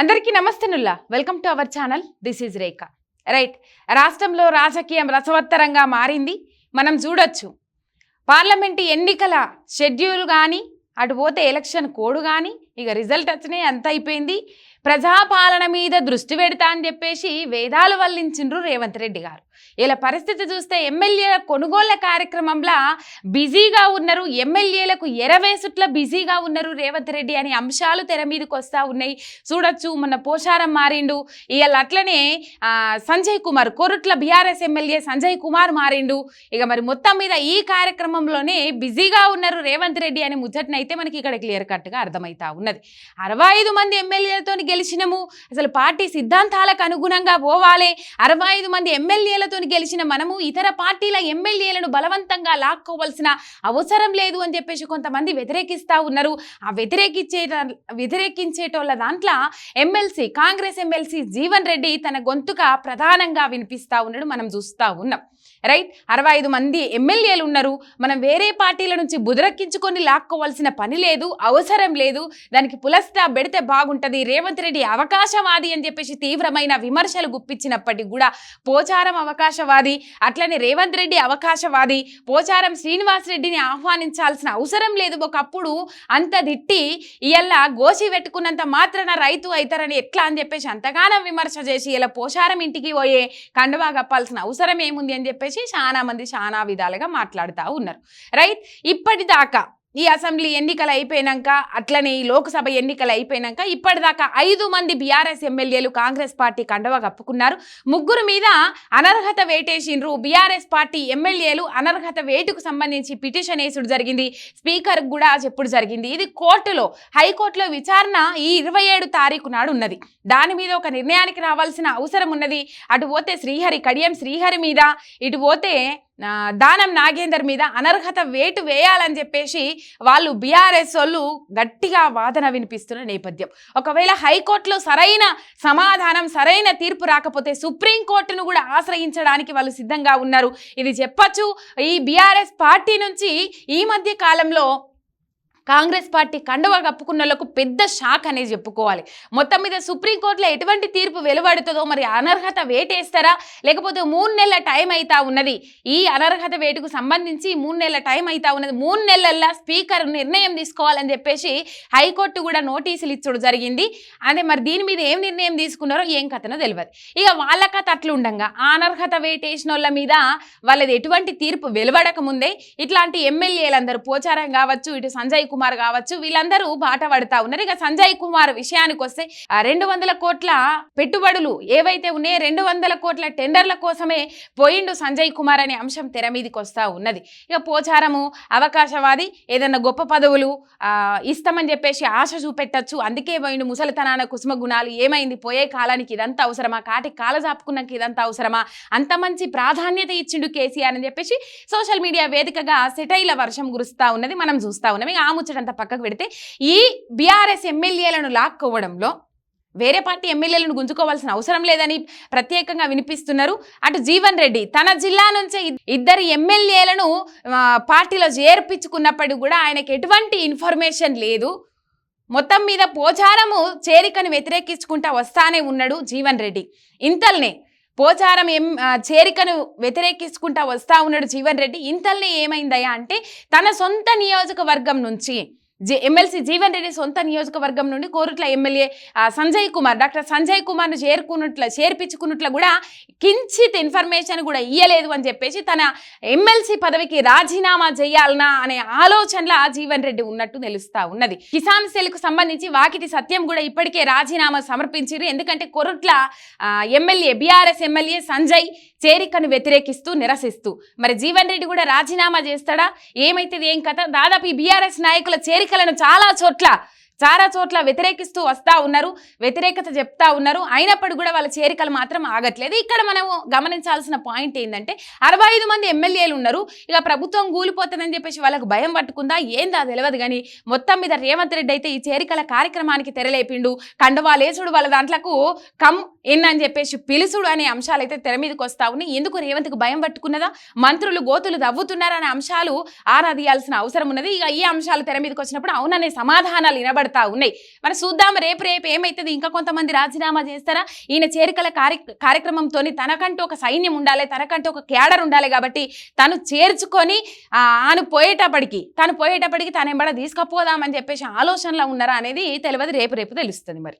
అందరికీ నమస్తేనుల్లా welcome to our channel. This is Rekha. Right, రాష్ట్రంలో రాజకీయం రసవత్తరంగా మారింది. మనం చూడొచ్చు పార్లమెంటు ఎన్నికల షెడ్యూల్ కానీ అటు పోతే ఎలక్షన్ కోడ్ కానీ ఇక రిజల్ట్ వచ్చినాయి, అంత అయిపోయింది. ప్రజాపాలన మీద దృష్టి పెడతా అని చెప్పేసి వేదాలు వల్లించిండ్రు రేవంత్ రెడ్డి గారు. ఇలా పరిస్థితి చూస్తే ఎమ్మెల్యేల కొనుగోళ్ల కార్యక్రమంలో బిజీగా ఉన్నారు, ఎమ్మెల్యేలకు ఎరవేసుట్ల బిజీగా ఉన్నారు రేవంత్ రెడ్డి అనే అంశాలు తెర మీదకి వస్తూ ఉన్నాయి. చూడొచ్చు, మొన్న పోచారం మారిండు, ఇవాళ అట్లనే సంజయ్ కుమార్ కోరుట్ల బీఆర్ఎస్ ఎమ్మెల్యే సంజయ్ కుమార్ మారిండు. ఇక మరి మొత్తం మీద ఈ కార్యక్రమంలోనే బిజీగా ఉన్నారు రేవంత్ రెడ్డి అనే ముచ్చటనైతే మనకి ఇక్కడ క్లియర్ కట్గా అర్థమవుతా ఉన్నది. 65 మంది ఎమ్మెల్యేలతో గెలిచినము, అసలు పార్టీ సిద్ధాంతాలకు అనుగుణంగా పోవాలి. 65 మంది ఎమ్మెల్యేలతో గెలిచిన మనము ఇతర పార్టీల ఎమ్మెల్యేలను బలవంతంగా లాక్కోవాల్సిన అవసరం లేదు అని చెప్పేసి కొంతమంది వ్యతిరేకిస్తూ ఉన్నారు. ఆ వ్యతిరేకించేటోళ్ళ దాంట్లో ఎమ్మెల్సీ కాంగ్రెస్ ఎమ్మెల్సీ జీవన్ రెడ్డి తన గొంతుక ప్రధానంగా వినిపిస్తూ ఉన్నాడు, మనం చూస్తూ ఉన్నాం. రైట్, 65 మంది ఎమ్మెల్యేలు ఉన్నారు, మనం వేరే పార్టీల నుంచి బుదరక్కించుకొని లాక్కోవాల్సిన పని లేదు, అవసరం లేదు. దానికి పులస్తా పెడితే బాగుంటుంది. రేవంత్ రెడ్డి అవకాశవాది అని చెప్పేసి తీవ్రమైన విమర్శలు గుప్పించినప్పటికీ కూడా పోచారం అవకాశవాది, అట్లనే రేవంత్ రెడ్డి అవకాశవాది, పోచారం శ్రీనివాస్ రెడ్డిని ఆహ్వానించాల్సిన అవసరం లేదు. ఒకప్పుడు అంత దిట్టి ఇయ్యల్లా గోసి పెట్టుకున్నంత మాత్రాన రైతు అవుతారని ఎట్లా అని చెప్పేసి అంతగానం విమర్శ చేసి ఇలా పోచారం ఇంటికి పోయే కండువా కప్పాల్సిన అవసరం ఏముంది అని చెప్పేసి చాలా మంది చాలా విధాలుగా మాట్లాడుతూ ఉన్నారు. రైట్, ఇప్పటిదాకా ఈ అసెంబ్లీ ఎన్నికలు అయిపోయినాక అట్లనే ఈ లోక్సభ ఎన్నికలు అయిపోయినాక ఇప్పటిదాకా 5 మంది బీఆర్ఎస్ ఎమ్మెల్యేలు కాంగ్రెస్ పార్టీ కండవ కప్పుకున్నారు. 3 మీద అనర్హత వేటేసిండ్రు. బీఆర్ఎస్ పార్టీ ఎమ్మెల్యేలు అనర్హత వేటుకు సంబంధించి పిటిషన్ వేసుడు జరిగింది, స్పీకర్ కూడా చెప్పుడు జరిగింది. ఇది కోర్టులో హైకోర్టులో విచారణ ఈ 27 తారీఖు నాడు ఉన్నది. దాని మీద ఒక నిర్ణయానికి రావాల్సిన అవసరం ఉన్నది. అటు పోతే కడియం శ్రీహరి మీద, ఇటు పోతే దానం నాగేందర్ మీద అనర్హత వేటు వేయాలని చెప్పేసి వాళ్ళు బీఆర్ఎస్ వాళ్ళు గట్టిగా వాదన వినిపిస్తున్న నేపథ్యం. ఒకవేళ హైకోర్టులో సరైన సమాధానం సరైన తీర్పు రాకపోతే సుప్రీంకోర్టును కూడా ఆశ్రయించడానికి వాళ్ళు సిద్ధంగా ఉన్నారు. ఇది చెప్పచ్చు. ఈ బీఆర్ఎస్ పార్టీ నుంచి ఈ మధ్య కాలంలో కాంగ్రెస్ పార్టీ కండువా కప్పుకున్నలకు పెద్ద షాక్ అనేది చెప్పుకోవాలి. మొత్తం మీద సుప్రీంకోర్టులో ఎటువంటి తీర్పు వెలువడుతుందో, మరి అనర్హత వేటేస్తారా లేకపోతే 3 నెలల టైం అవుతా ఉన్నది. ఈ అనర్హత వేటుకు సంబంధించి 3 నెలల టైం అవుతా ఉన్నది. 3 నెలల్లో స్పీకర్ నిర్ణయం తీసుకోవాలని చెప్పేసి హైకోర్టు కూడా నోటీసులు ఇచ్చడం జరిగింది. అదే మరి దీని మీద ఏం నిర్ణయం తీసుకున్నారో ఏం కథనో తెలియదు. ఇక వాళ్ళ కథ అట్లుండగా ఆ అనర్హత వేటేసిన వాళ్ళ మీద వాళ్ళది ఎటువంటి తీర్పు వెలువడక ముందే ఇట్లాంటి ఎమ్మెల్యేలందరూ పోచారం కావచ్చు, ఇటు సంజయ్ కుమార్ కావచ్చు, వీళ్ళందరూ బాట పడతా ఉన్నారు. ఇక సంజయ్ కుమార్ విషయానికి వస్తే 200 కోట్ల పెట్టుబడులు ఏవైతే ఉన్నాయో 200 కోట్ల టెండర్ల కోసమే పోయిండు సంజయ్ కుమార్ అనే అంశం తెర మీదకి వస్తూ ఉన్నది. ఇక పోచారము అవకాశవాది, ఏదన్నా గొప్ప పదవులు ఇస్తామని చెప్పేసి ఆశ చూపెట్టచ్చు, అందుకే పోయిండు. ముసలితనాన కుసుమ గుణాలు ఏమైంది, పోయే కాలానికి ఇదంతా అవసరమా, కాటికి కాల జాపుకున్నాక ఇదంతా అవసరమా, అంత మంచి ప్రాధాన్యత ఇచ్చిండు కేసీఆర్ అని చెప్పేసి సోషల్ మీడియా వేదికగా సెటైల వర్షం కురుస్తూ ఉన్నది, మనం చూస్తూ ఉన్నాం. ఇక ముచ్చటంతా పక్కకు పెడితే ఈ బీఆర్ఎస్ ఎమ్మెల్యేలను లాక్కోవడంలో వేరే పార్టీ ఎమ్మెల్యేలను గుంజుకోవాల్సిన అవసరం లేదని ప్రత్యేకంగా వినిపిస్తున్నారు. అటు జీవన్ రెడ్డి తన జిల్లా నుంచే 2 ఎమ్మెల్యేలను పార్టీలో చేర్పించుకున్నప్పటికీ కూడా ఆయనకు ఎటువంటి ఇన్ఫర్మేషన్ లేదు. మొత్తం మీద పోచారము చేరికను వ్యతిరేకించుకుంటా వస్తానే ఉన్నాడు జీవన్ రెడ్డి. ఇంతల్నే పోచారం చేరికను వ్యతిరేకించుకుంటా వస్తా ఉన్నాడు జీవన్ రెడ్డి. ఇంతల్నే ఏమైందయ్యా అంటే తన సొంత నియోజకవర్గం నుంచి ఎమ్మెల్సీ జీవన్ రెడ్డి సొంత నియోజకవర్గం నుండి కోరుట్ల ఎమ్మెల్యే డాక్టర్ సంజయ్ కుమార్ను చేర్పించుకున్నట్లు కూడా కించిత్ ఇన్ఫర్మేషన్ కూడా ఇయ్యలేదు అని చెప్పేసి తన ఎమ్మెల్సీ పదవికి రాజీనామా చేయాలనా అనే ఆలోచనలో జీవన్ రెడ్డి ఉన్నట్టు తెలుస్తా ఉన్నది. కిసాన్ సెల్కు సంబంధించి వాకిటి సత్యం కూడా ఇప్పటికే రాజీనామా సమర్పించారు. ఎందుకంటే Korutla MLA BRS MLA Sanjay చేరికను వ్యతిరేకిస్తూ నిరసిస్తూ మరి జీవన్ రెడ్డి కూడా రాజీనామా చేస్తాడా, ఏమైతుంది ఏం కథ? దాదాపు ఈ బీఆర్ఎస్ నాయకుల చేరికలను చాలా చోట్ల వ్యతిరేకిస్తూ వస్తూ ఉన్నారు, వ్యతిరేకత చెప్తా ఉన్నారు. అయినప్పుడు కూడా వాళ్ళ చేరికలు మాత్రం ఆగట్లేదు. ఇక్కడ మనం గమనించాల్సిన పాయింట్ ఏంటంటే 65 మంది ఎమ్మెల్యేలు ఉన్నారు. ఇక ప్రభుత్వం కూలిపోతుందని చెప్పేసి వాళ్ళకు భయం పట్టుకుందా ఏందా తెలియదు. కానీ మొత్తం మీద రేవంత్ రెడ్డి అయితే ఈ చేరికల కార్యక్రమానికి తెరలేపిండు. కండువాలేసుడు వాళ్ళ దాంట్లకు ఏందని చెప్పేసి పిలుసుడు అనే అంశాలు అయితే తెర మీదకి వస్తా ఉన్నాయి. ఎందుకు రేవంత్కు భయం పట్టుకున్నదా, మంత్రులు గోతులు దవ్వుతున్నారనే అంశాలు ఆరా తీయాల్సిన అవసరం ఉన్నది. ఇక ఈ అంశాలు తెర మీదకి వచ్చినప్పుడు అవుననే సమాధానాలు వినబడతా ఉన్నాయి. మరి చూద్దాం రేపు ఏమైతుంది. ఇంకా కొంతమంది రాజీనామా చేస్తారా? ఈయన చేరికల కార్యక్రమంతో తనకంటూ ఒక సైన్యం ఉండాలి, తనకంటూ ఒక క్యాడర్ ఉండాలి. కాబట్టి తను చేర్చుకొని తను పోయేటప్పటికి తను ఎంబడ తీసుకుపోదామని చెప్పేసి ఆలోచనలో ఉన్నారా అనేది తెలియదు. రేపు తెలుస్తుంది మరి.